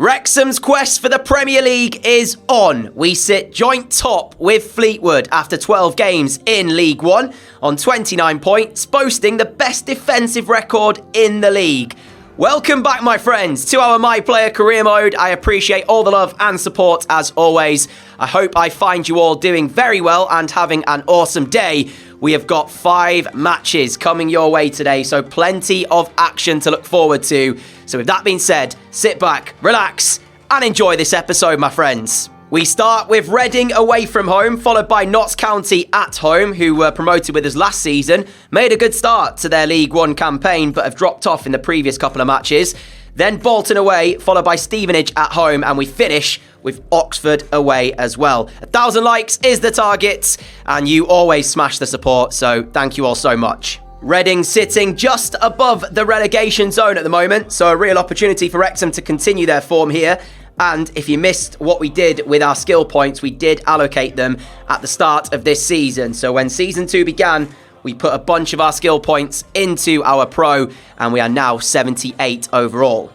Wrexham's quest for the Premier League is on. We sit joint top with Fleetwood after 12 games in League One on 29 points, boasting the best defensive record in the league. Welcome back, my friends, to our My Player career mode. I appreciate all the love and support as always. I hope I find you all doing very well and having an awesome day. We have got 5 matches coming your way today, so plenty of action to look forward to. So with that being said, sit back, relax, and enjoy this episode, my friends. We start with Reading away from home, followed by Notts County at home, who were promoted with us last season. Made a good start to their League One campaign, but have dropped off in the previous couple of matches. Then Bolton away, followed by Stevenage at home, and we finish with Oxford away as well. 1,000 likes is the target, and you always smash the support, so thank you all so much. Reading sitting just above the relegation zone at the moment, so a real opportunity for Wrexham to continue their form here. And if you missed what we did with our skill points, we did allocate them at the start of this season. So when Season 2 began, we put a bunch of our skill points into our pro, and we are now 78 overall.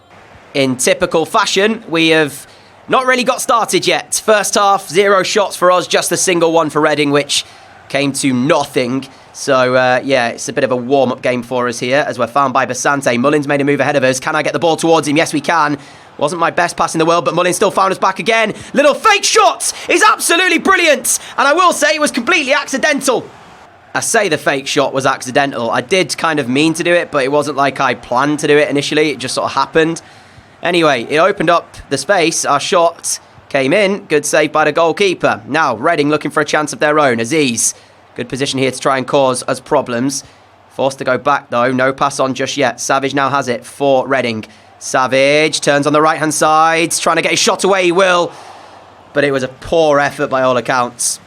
In typical fashion, we have not really got started yet. First half, 0 shots for us, just a single one for Reading, which came to nothing. So, yeah, it's a bit of a warm-up game for us here as we're found by Basante. Mullin's made a move ahead of us. Can I get the ball towards him? Yes, we can. Wasn't my best pass in the world, but Mullin still found us back again. Little fake shot is absolutely brilliant. And I will say it was completely accidental. I say the fake shot was accidental. I did kind of mean to do it, but it wasn't like I planned to do it initially. It just sort of happened. Anyway, it opened up the space. Our shot came in. Good save by the goalkeeper. Now, Reading looking for a chance of their own. Aziz. Good position here to try and cause us problems. Forced to go back, though. No pass on just yet. Savage now has it for Reading. Savage turns on the right-hand side. Trying to get his shot away. He will. But it was a poor effort by all accounts.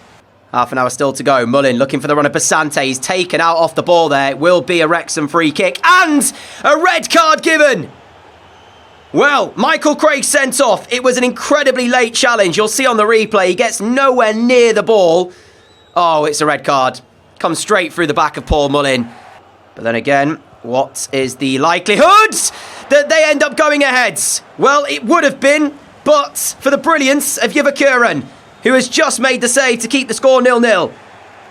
Half an hour still to go. Mullin looking for the run of Basante. He's taken out off the ball there. It will be a Wrexham free kick. And a red card given. Well, Michael Craig sent off. It was an incredibly late challenge. You'll see on the replay, he gets nowhere near the ball. Oh, it's a red card. Comes straight through the back of Paul Mullin. But then again, what is the likelihood that they end up going ahead? Well, it would have been, but for the brilliance of Yivakuran, who has just made the save to keep the score 0-0.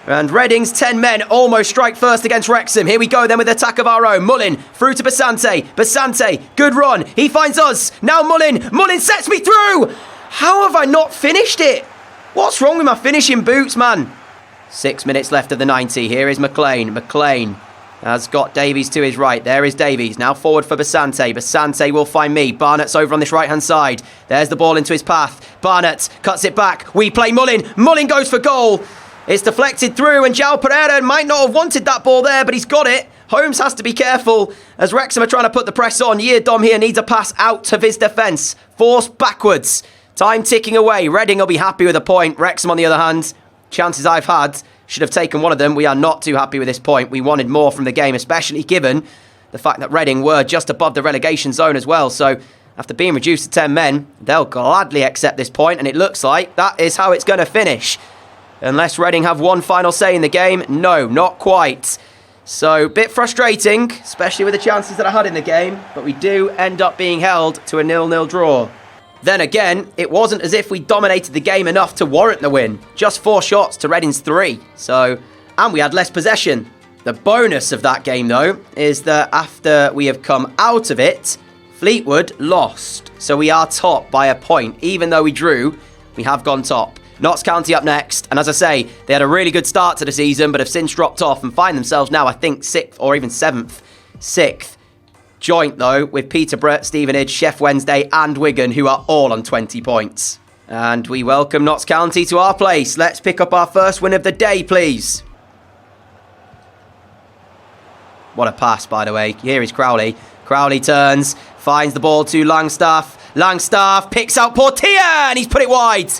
And Reading's 10 men almost strike first against Wrexham. Here we go then with the attack of our own. Mullin through to Basante. Basante, good run. He finds us. Now Mullin. Mullin sets me through. How have I not finished it? What's wrong with my finishing boots, man? 6 minutes left of the 90. Here is McLean. McLean has got Davies to his right. There is Davies. Now forward for Basante. Basante will find me. Barnett's over on this right-hand side. There's the ball into his path. Barnett cuts it back. We play Mullin. Mullin goes for goal. It's deflected through, and João Pereira might not have wanted that ball there, but he's got it. Holmes has to be careful as Wrexham are trying to put the press on. Dom here needs a pass out of his defence. Forced backwards. Time ticking away. Reading will be happy with a point. Wrexham, on the other hand, chances I've had, should have taken one of them. We are not too happy with this point. We wanted more from the game, especially given the fact that Reading were just above the relegation zone as well. So after being reduced to 10 men, they'll gladly accept this point, and it looks like that is how it's going to finish. Unless Reading have one final say in the game, no, not quite. So, bit frustrating, especially with the chances that I had in the game, but we do end up being held to a 0-0 draw. Then again, it wasn't as if we dominated the game enough to warrant the win. Just 4 shots to Reading's 3. So, and we had less possession. The bonus of that game, though, is that after we have come out of it, Fleetwood lost. So we are top by a point. Even though we drew, we have gone top. Notts County up next, and as I say, they had a really good start to the season, but have since dropped off and find themselves now, I think, 6th or even 7th. 6th. Joint, though, with Peterborough, Stevenage, Sheff Wednesday and Wigan, who are all on 20 points. And we welcome Notts County to our place. Let's pick up our first win of the day, please. What a pass, by the way. Here is Crowley. Crowley turns, finds the ball to Langstaff. Langstaff picks out Portia, and he's put it wide.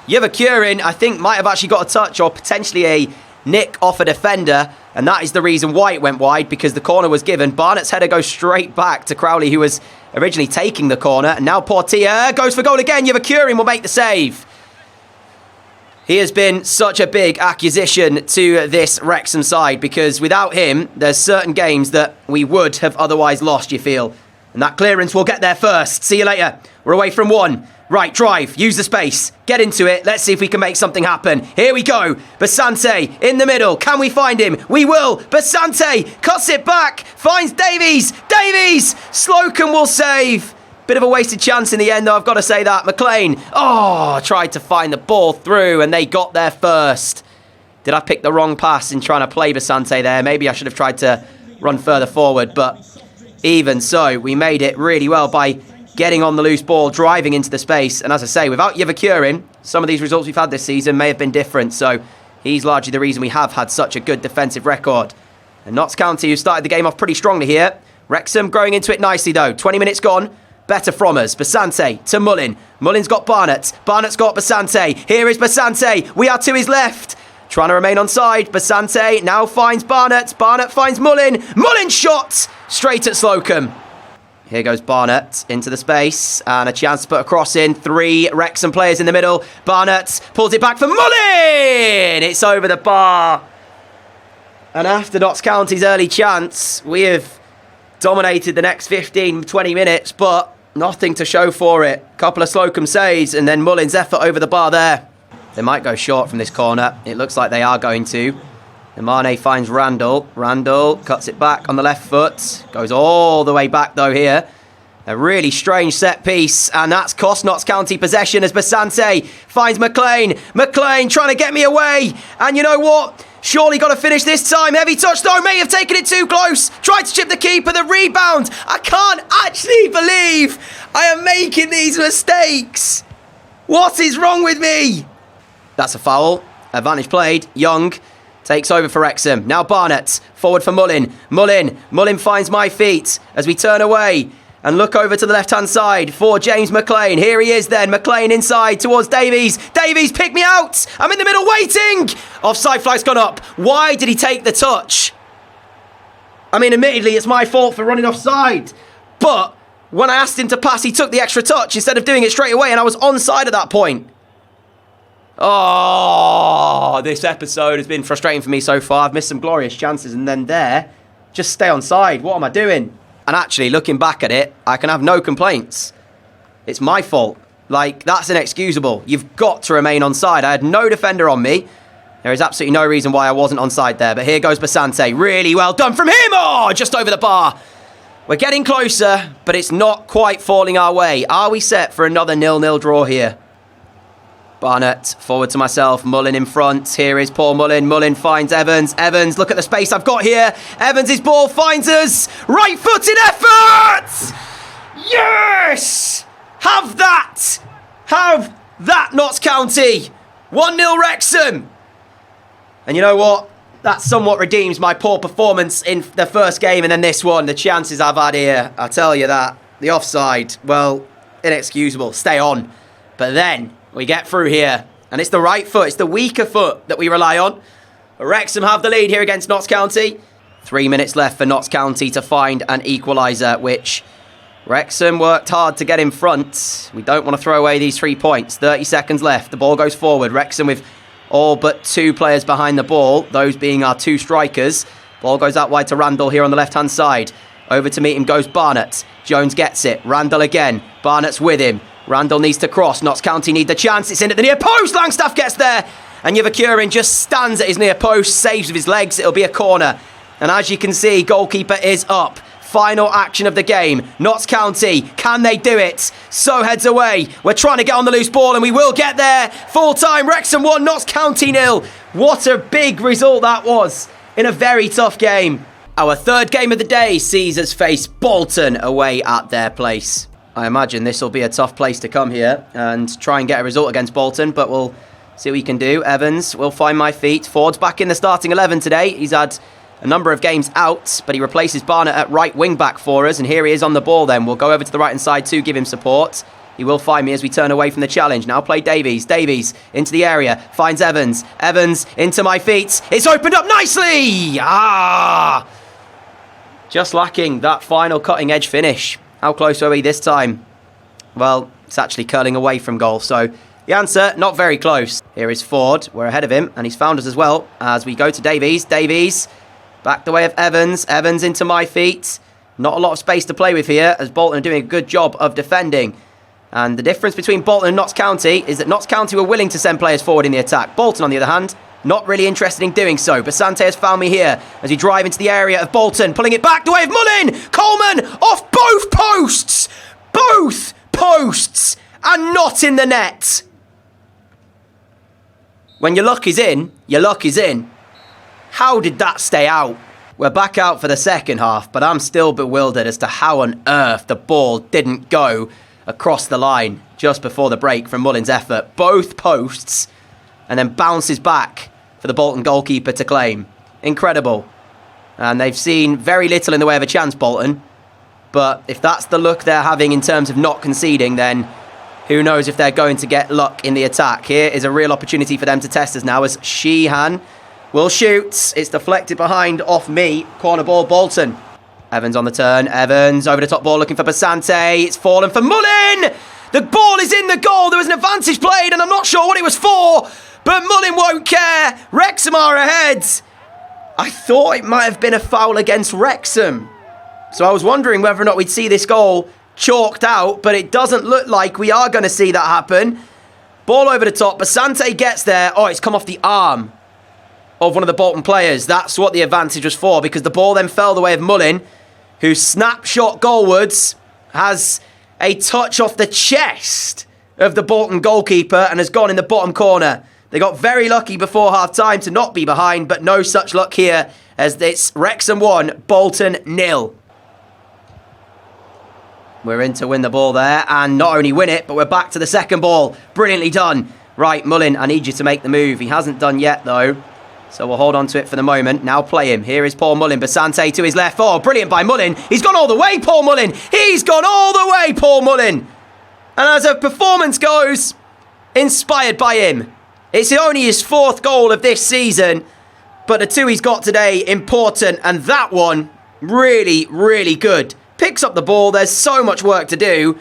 Yivakuran, I think, might have actually got a touch or potentially a nick off a defender, and that is the reason why it went wide, because the corner was given. Barnett's header goes straight back to Crowley, who was originally taking the corner, and now Portia goes for goal again. Yivakuran will make the save. He has been such a big acquisition to this Wrexham side, because without him, there's certain games that we would have otherwise lost, you feel. And that clearance will get there first. See you later. We're away from one. Right, drive. Use the space. Get into it. Let's see if we can make something happen. Here we go. Basante in the middle. Can we find him? We will. Basante cuts it back. Finds Davies. Davies! Slocum will save. Bit of a wasted chance in the end, though, I've got to say that. McLean, tried to find the ball through, and they got there first. Did I pick the wrong pass in trying to play Basante there? Maybe I should have tried to run further forward, but even so, we made it really well by getting on the loose ball, driving into the space. And as I say, without Yavakurin, some of these results we've had this season may have been different. So he's largely the reason we have had such a good defensive record. And Notts County, who started the game off pretty strongly here. Wrexham growing into it nicely, though. 20 minutes gone. Better from us. Basante to Mullin. Mullin's got Barnett. Barnett's got Basante. Here is Basante. We are to his left. Trying to remain onside. Basante now finds Barnett. Barnett finds Mullin. Mullin shot! Straight at Slocum. Here goes Barnett into the space. And a chance to put a cross in. 3 Wrexham players in the middle. Barnett pulls it back for Mullin! It's over the bar. And after Notts County's early chance, we have dominated the next 15, 20 minutes, but nothing to show for it. Couple of Slocum saves, and then Mullin's effort over the bar there. They might go short from this corner. It looks like they are going to. And Mane finds Randall. Randall cuts it back on the left foot. Goes all the way back, though, here. A really strange set piece, and that's cost Notts County possession as Basante finds McLean. McLean trying to get me away. And you know what? Surely got to finish this time. Heavy touch, though. May have taken it too close. Tried to chip the keeper. The rebound. I can't actually believe I am making these mistakes. What is wrong with me? That's a foul. Advantage played. Young takes over for Wrexham. Now Barnett. Forward for Mullin. Mullin finds my feet as we turn away and look over to the left-hand side for James McLean. Here he is then. McLean inside towards Davies. Davies, pick me out. I'm in the middle waiting. Offside flag's gone up. Why did he take the touch? I mean, admittedly, it's my fault for running offside. But when I asked him to pass, he took the extra touch instead of doing it straight away, and I was onside at that point. Oh, this episode has been frustrating for me so far. I've missed some glorious chances, and then there, just stay onside. What am I doing? And actually, looking back at it, I can have no complaints. It's my fault. Like, that's inexcusable. You've got to remain onside. I had no defender on me. There is absolutely no reason why I wasn't onside there. But here goes Basante. Really well done from him. Oh, just over the bar. We're getting closer, but it's not quite falling our way. Are we set for another 0-0 draw here? Barnett, forward to myself. Mullin in front. Here is Paul Mullin. Mullin finds Evans. Evans, look at the space I've got here. Evans' ball finds us. Right-footed effort! Yes! Have that! Have that, Notts County! 1-0 Wrexham! And you know what? That somewhat redeems my poor performance in the first game and then this one. The chances I've had here, I tell you that. The offside, well, inexcusable. Stay on. But then we get through here. And it's the right foot. It's the weaker foot that we rely on. Wrexham have the lead here against Notts County. 3 minutes left for Notts County to find an equaliser, which Wrexham worked hard to get in front. We don't want to throw away these 3 points. 30 seconds left. The ball goes forward. Wrexham with all but 2 players behind the ball, those being our 2 strikers. Ball goes out wide to Randall here on the left-hand side. Over to meet him goes Barnett. Jones gets it. Randall again. Barnett's with him. Randall needs to cross. Notts County need the chance. It's in at the near post. Langstaff gets there. And Yavakurin just stands at his near post, saves with his legs. It'll be a corner. And as you can see, goalkeeper is up. Final action of the game. Notts County, can they do it? So heads away. We're trying to get on the loose ball and we will get there. Full time, Wrexham 1, Notts County 0. What a big result that was in a very tough game. Our third game of the day sees us face Bolton away at their place. I imagine this will be a tough place to come here and try and get a result against Bolton, but we'll see what we can do. Evans will find my feet. Ford's back in the starting 11 today. He's had a number of games out, but he replaces Barnett at right wing back for us, and here he is on the ball then. We'll go over to the right hand side to give him support. He will find me as we turn away from the challenge. Now play Davies. Davies into the area. Finds Evans. Evans into my feet. It's opened up nicely! Just lacking that final cutting edge finish. How close are we this time? Well, it's actually curling away from goal, so the answer, not very close. Here is Ford. We're ahead of him, and he's found us as well as we go to Davies. Davies back the way of Evans. Evans into my feet. Not a lot of space to play with here, as Bolton are doing a good job of defending. And the difference between Bolton and Notts County is that Notts County were willing to send players forward in the attack. Bolton, on the other hand, not really interested in doing so. Basante has found me here as we drive into the area of Bolton, pulling it back the way of Mullin. Coleman off both posts. Both posts. And not in the net. When your luck is in, your luck is in. How did that stay out? We're back out for the second half, but I'm still bewildered as to how on earth the ball didn't go across the line just before the break from Mullin's effort. Both posts, and then bounces back for the Bolton goalkeeper to claim. Incredible. And they've seen very little in the way of a chance, Bolton. But if that's the look they're having in terms of not conceding, then who knows if they're going to get luck in the attack. Here is a real opportunity for them to test us now as Sheehan will shoot. It's deflected behind off me. Corner ball, Bolton. Evans on the turn. Evans over the top ball looking for Basante. It's fallen for Mullin. The ball is in the goal. There was an advantage played and I'm not sure what it was for. But Mullin won't care. Wrexham are ahead. I thought it might have been a foul against Wrexham. So I was wondering whether or not we'd see this goal chalked out. But it doesn't look like we are going to see that happen. Ball over the top. Basante gets there. Oh, it's come off the arm of one of the Bolton players. That's what the advantage was for, because the ball then fell the way of Mullin, who snapshot goalwards, has a touch off the chest of the Bolton goalkeeper and has gone in the bottom corner. They got very lucky before half-time to not be behind, but no such luck here as it's Wrexham 1, Bolton 0. We're in to win the ball there, and not only win it, but we're back to the second ball. Brilliantly done. Right, Mullin, I need you to make the move. He hasn't done yet, though. So we'll hold on to it for the moment. Now play him. Here is Paul Mullin. Basante to his left. Oh, brilliant by Mullin. He's gone all the way, Paul Mullin. He's gone all the way, Paul Mullin. And as a performance goes, inspired by him. It's only his 4th goal of this season, but the 2 he's got today, important. And that one, really, really good. Picks up the ball. There's so much work to do.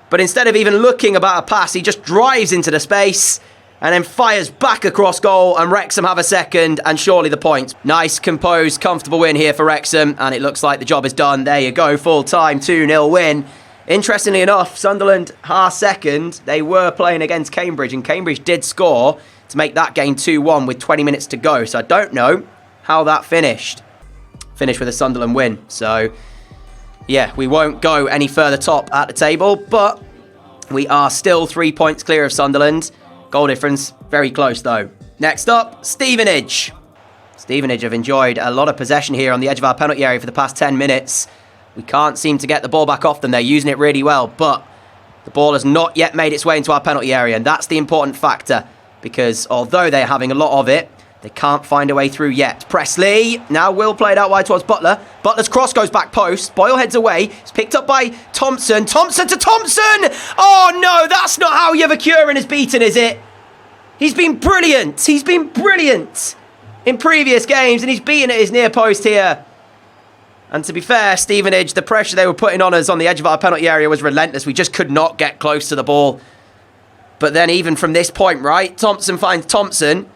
But instead of even looking about a pass, he just drives into the space and then fires back across goal, and Wrexham have a second, and surely the point. Nice, composed, comfortable win here for Wrexham, and it looks like the job is done. There you go, full-time 2-0 win. Interestingly enough, Sunderland are second. They were playing against Cambridge, and Cambridge did score to make that game 2-1 with 20 minutes to go. So I don't know how that finished. Finished with a Sunderland win. So, yeah, we won't go any further top at the table, but we are still 3 points clear of Sunderland. Goal difference, very close though. Next up, Stevenage. Stevenage have enjoyed a lot of possession here on the edge of our penalty area for the past 10 minutes. We can't seem to get the ball back off them. They're using it really well, but the ball has not yet made its way into our penalty area, and that's the important factor, because although they're having a lot of it, they can't find a way through yet. Presley now will play it out wide towards Butler. Butler's cross goes back post. Boyle heads away. It's picked up by Thompson. Thompson to Thompson! Oh no, that's not how Yavakurin is beaten, is it? He's been brilliant. He's been brilliant in previous games, and he's beaten at his near post here. And to be fair, Stevenage, the pressure they were putting on us on the edge of our penalty area was relentless. We just could not get close to the ball. But then even from this point, right, Thompson finds Thompson.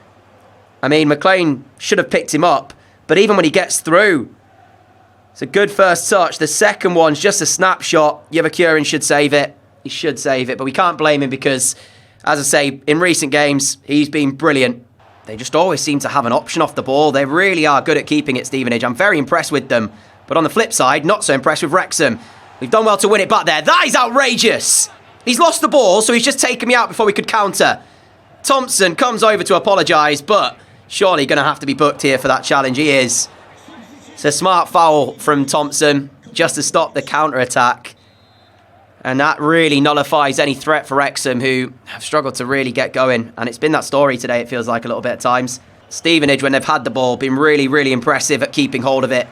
I mean, McLean should have picked him up, but even when he gets through, it's a good first touch. The second one's just a snapshot. Yavakurin should save it. He should save it, but we can't blame him because, as I say, in recent games, he's been brilliant. They just always seem to have an option off the ball. They really are good at keeping it, Stevenage. I'm very impressed with them. But on the flip side, not so impressed with Wrexham. We've done well to win it back there. That is outrageous. He's lost the ball, so he's just taken me out before we could counter. Thompson comes over to apologise, but surely going to have to be booked here for that challenge. He is. It's a smart foul from Thompson just to stop the counter-attack. And that really nullifies any threat for Wrexham, who have struggled to really get going. And it's been that story today, it feels like, a little bit at times. Stevenage, when they've had the ball, been really, really impressive at keeping hold of it.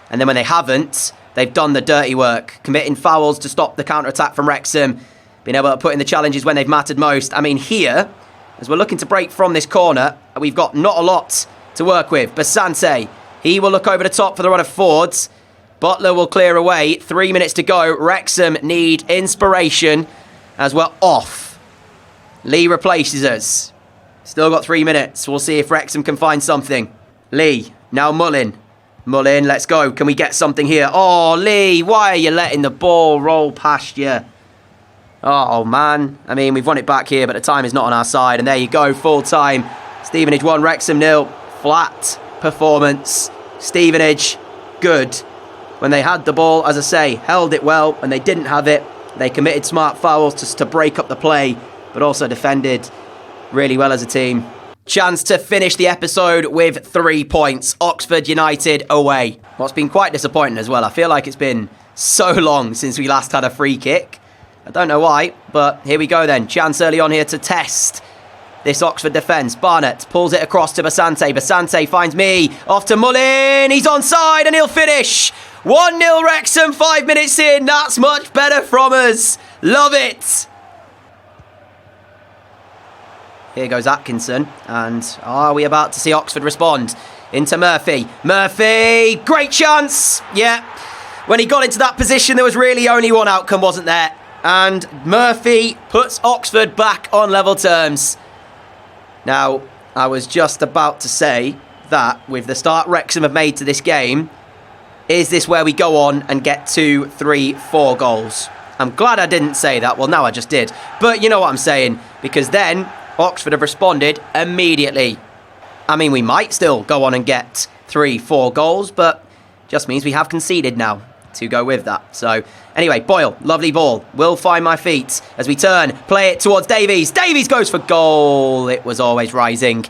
And then when they haven't, they've done the dirty work, committing fouls to stop the counter-attack from Wrexham, being able to put in the challenges when they've mattered most. I mean, here, as we're looking to break from this corner, we've got not a lot to work with. Basante, he will look over the top for the run of Fords. Butler will clear away. 3 minutes to go. Wrexham need inspiration as we're off. Lee replaces us. Still got 3 minutes. We'll see if Wrexham can find something. Lee, now Mullin. Mullin, let's go. Can we get something here? Oh, Lee, why are you letting the ball roll past you? Oh, man. I mean, we've won it back here, but the time is not on our side. And there you go, full time. Stevenage 1, Wrexham 0. Flat performance. Stevenage, good. When they had the ball, as I say, held it well. When they didn't have it, they committed smart fouls to break up the play, but also defended really well as a team. Chance to finish the episode with 3 points. Oxford United away. What's been quite disappointing as well, I feel like it's been so long since we last had a free kick. I don't know why, but here we go then. Chance early on here to test this Oxford defence. Barnett pulls it across to Basante. Basante finds me. Off to Mullin. He's onside and he'll finish. 1-0 Wrexham, 5 minutes in. That's much better from us. Love it. Here goes Atkinson. And are we about to see Oxford respond? Into Murphy. Murphy. Great chance. Yeah. When he got into that position, there was really only one outcome, wasn't there? And Murphy puts Oxford back on level terms. Now, I was just about to say that with the start Wrexham have made to this game, is this where we go on and get 2, 3, 4 goals? I'm glad I didn't say that. Well, now I just did. But you know what I'm saying. Because then Oxford have responded immediately. I mean, we might still go on and get 3, 4 goals, but just means we have conceded now to go with that. So anyway, Boyle, lovely ball. Will find my feet as we turn, play it towards Davies. Davies goes for goal. It was always rising.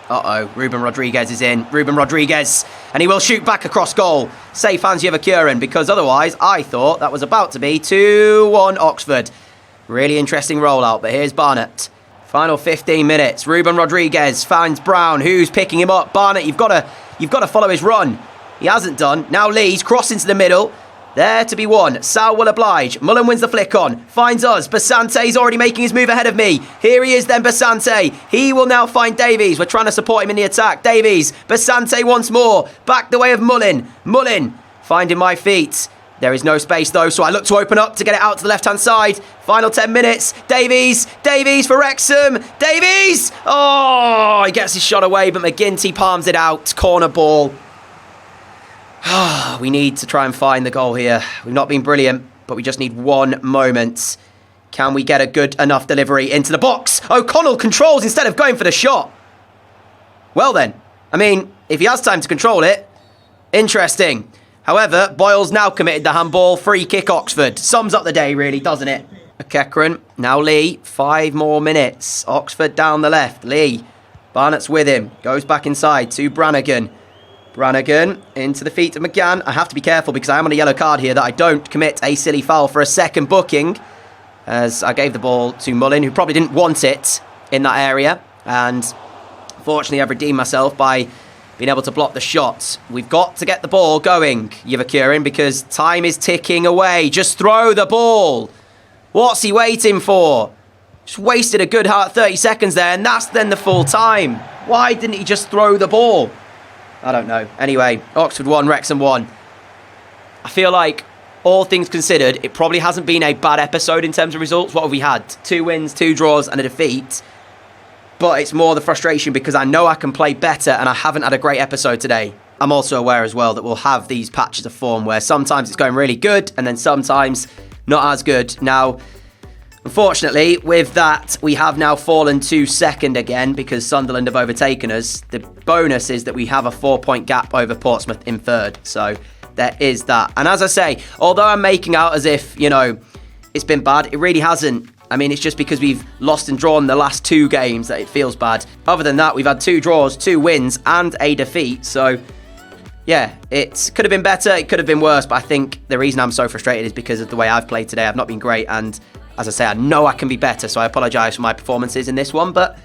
Uh-oh, Ruben Rodriguez is in. Ruben Rodriguez, and he will shoot back across goal. Safe hands Yevakurian, because otherwise I thought that was about to be 2-1 Oxford. Really interesting rollout, but here's Barnett. Final 15 minutes. Ruben Rodriguez finds Brown, who's picking him up. Barnett, you've got to follow his run. He hasn't done. Now Lee's crossing to the middle. There to be won. Sal will oblige. Mullin wins the flick on. Finds us. Basante's already making his move ahead of me. Here he is then, Basante. He will now find Davies. We're trying to support him in the attack. Davies. Basante once more. Back the way of Mullin. Mullin finding my feet. There is no space though, so I look to open up to get it out to the left-hand side. Final 10 minutes. Davies. Davies for Wrexham. Davies! Oh, he gets his shot away, but McGinty palms it out. Corner ball. We need to try and find the goal here. We've not been brilliant, but we just need one moment. Can we get a good enough delivery into the box? O'Connell controls instead of going for the shot. Well then, I mean, if he has time to control it, interesting. However, Boyle's now committed the handball. Free kick Oxford. Sums up the day really, doesn't it? Kekran, now Lee. 5 more minutes. Oxford down the left. Lee. Barnett's with him. Goes back inside to Brannigan. Brannigan into the feet of McGann. I have to be careful because I am on a yellow card here that I don't commit a silly foul for a second booking, as I gave the ball to Mullin, who probably didn't want it in that area. And fortunately, I've redeemed myself by being able to block the shot. We've got to get the ball going, Yevakurian, because time is ticking away. Just throw the ball. What's he waiting for? Just wasted a good 30 seconds there, and that's then the full time. Why didn't he just throw the ball? I don't know. Anyway, Oxford 1, Wrexham 1. I feel like, all things considered, it probably hasn't been a bad episode in terms of results. What have we had? 2 wins, 2 draws and a defeat. But it's more the frustration because I know I can play better and I haven't had a great episode today. I'm also aware as well that we'll have these patches of form where sometimes it's going really good and then sometimes not as good. Now, unfortunately, with that, we have now fallen to second again because Sunderland have overtaken us. The bonus is that we have a 4-point gap over Portsmouth in third. So there is that. And as I say, although I'm making out as if, you know, it's been bad, it really hasn't. I mean, it's just because we've lost and drawn the last 2 games that it feels bad. Other than that, we've had 2 draws, 2 wins, and a defeat. So, yeah, it could have been better, it could have been worse. But I think the reason I'm so frustrated is because of the way I've played today. I've not been great, and as I say, I know I can be better. So I apologise for my performances in this one, but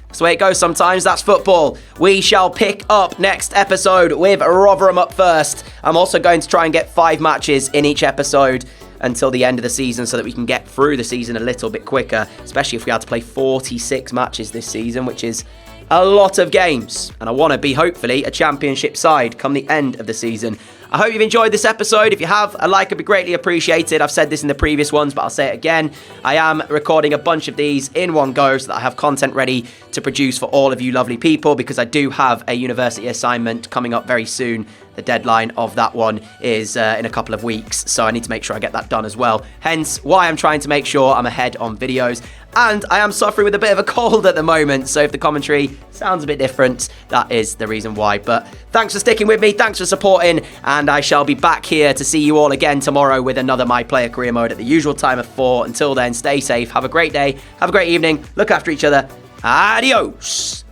that's the way it goes sometimes. That's football. We shall pick up next episode with Rotherham up first. I'm also going to try and get 5 matches in each episode until the end of the season so that we can get through the season a little bit quicker, especially if we had to play 46 matches this season, which is a lot of games. And I want to be, hopefully, a championship side come the end of the season. I hope you've enjoyed this episode. If you have, a like would be greatly appreciated. I've said this in the previous ones, but I'll say it again. I am recording a bunch of these in one go so that I have content ready to produce for all of you lovely people, because I do have a university assignment coming up very soon. The deadline of that one is in a couple of weeks, so I need to make sure I get that done as well. Hence why I'm trying to make sure I'm ahead on videos. And I am suffering with a bit of a cold at the moment, so if the commentary sounds a bit different, that is the reason why. But thanks for sticking with me, thanks for supporting, and I shall be back here to see you all again tomorrow with another My Player Career Mode at the usual time of 4. Until then, stay safe, have a great day, have a great evening, look after each other. Adios!